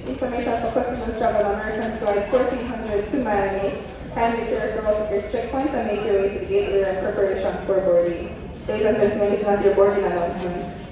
Information for customers travel American flight 1400 to Miami. Kindly clear from all security checkpoints and make your way to the gate area in preparation for boarding. Ladies and gentlemen, this is not your boarding announcement.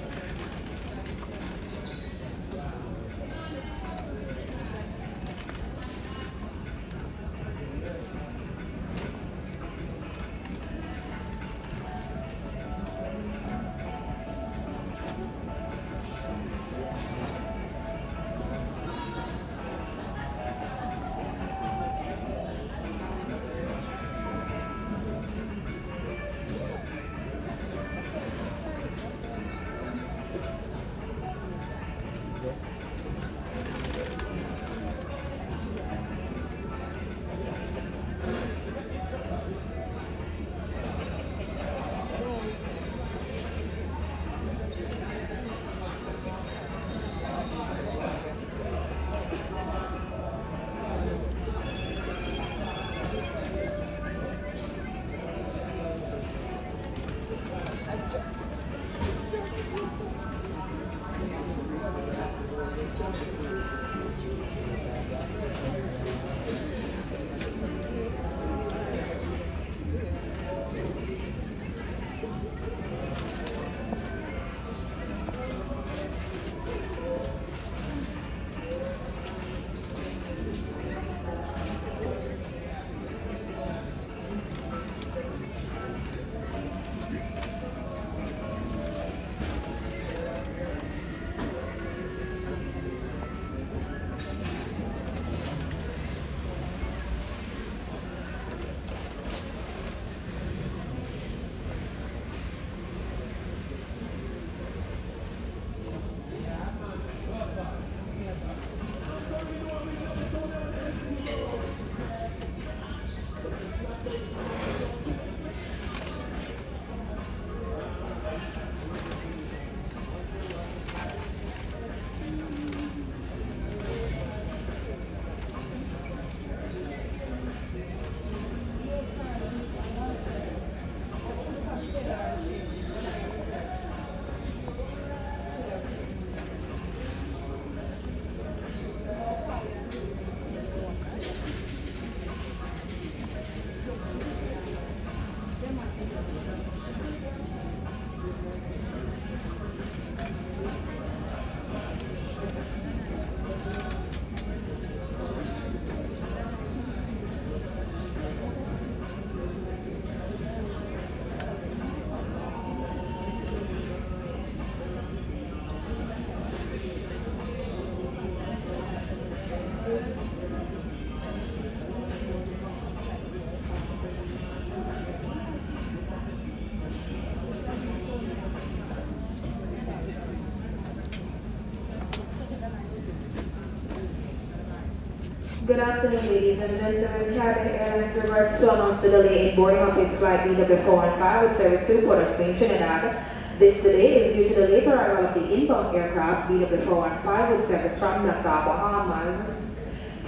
Good afternoon, ladies and gentlemen. Caribbean Airlines regards to announce the delay in boarding of its flight BW415 with service to Port of Spain, Trinidad. This delay is due to the late arrival of the inbound aircraft BW415 with service from Nassau, Bahamas.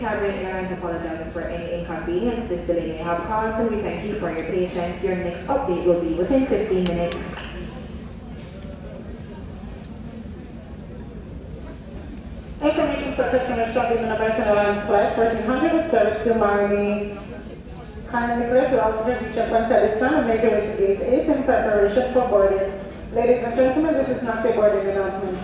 Caribbean Airlines apologizes for any inconvenience this delay may have caused, and we thank you for your patience. Your next update will be within 15 minutes. Information for customers traveling on American Airlines Flight 1400 with service to Miami. Kindly request to also reach checkpoints at this time and make your way to gate 8 in preparation for boarding. Ladies and gentlemen, this is not a boarding announcement.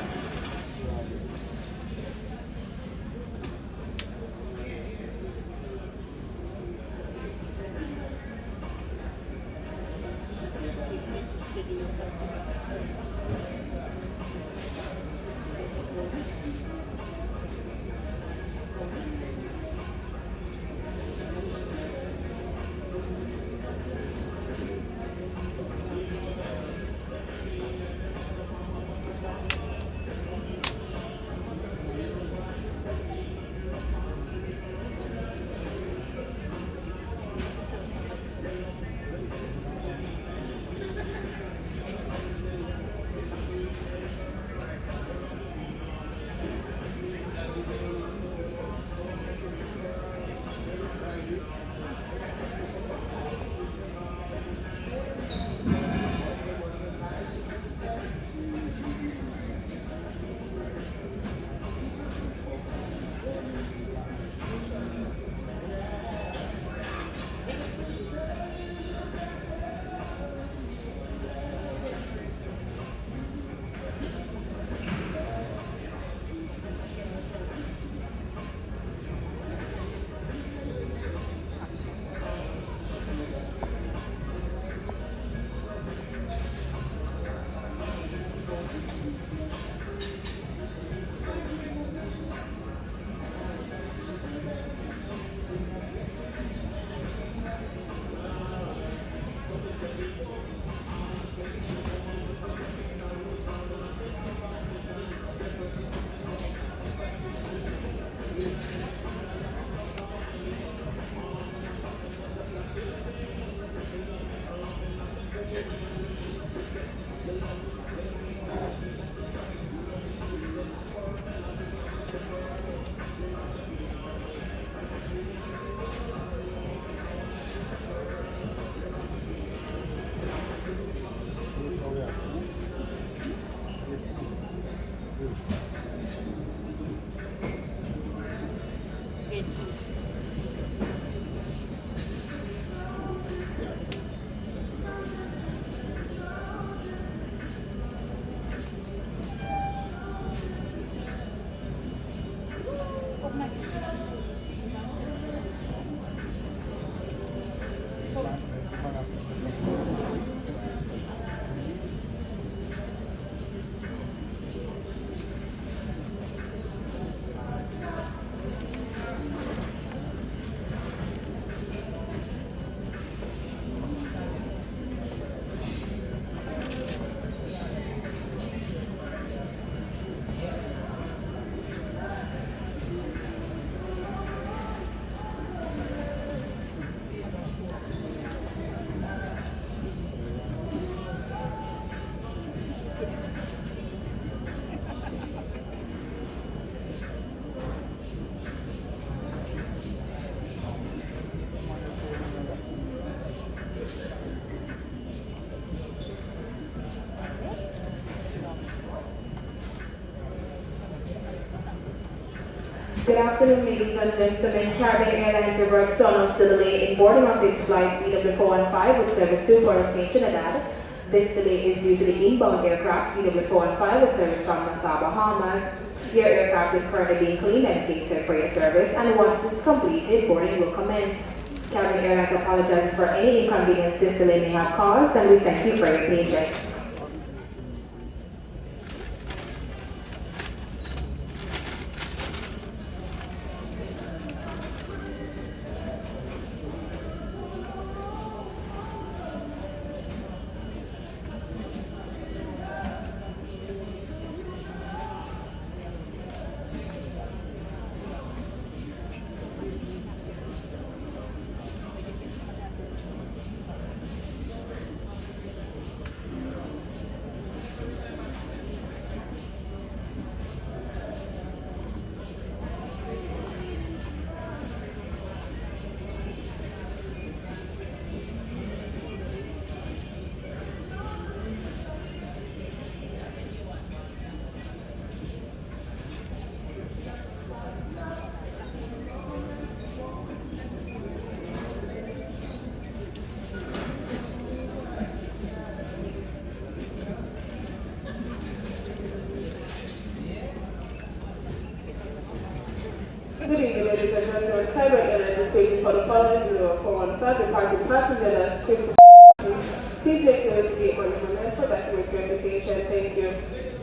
Good afternoon, ladies and gentlemen. Caribbean Airlines reverts to announce the delay in boarding of its flight EW415 with service to Port of St. Trinidad. This delay is due to the inbound aircraft EW415 with service from Nassau, Bahamas. Your aircraft is currently being cleaned and catered for your service, and once this is completed, boarding will commence. Caribbean Airlines apologizes for any inconvenience this delay may have caused, and we thank you for your patience. Good evening, ladies and gentlemen. Kyber Airlines is waiting for the following Bureau 415 departing passengers. Please take your gate when you for document verification. Thank you.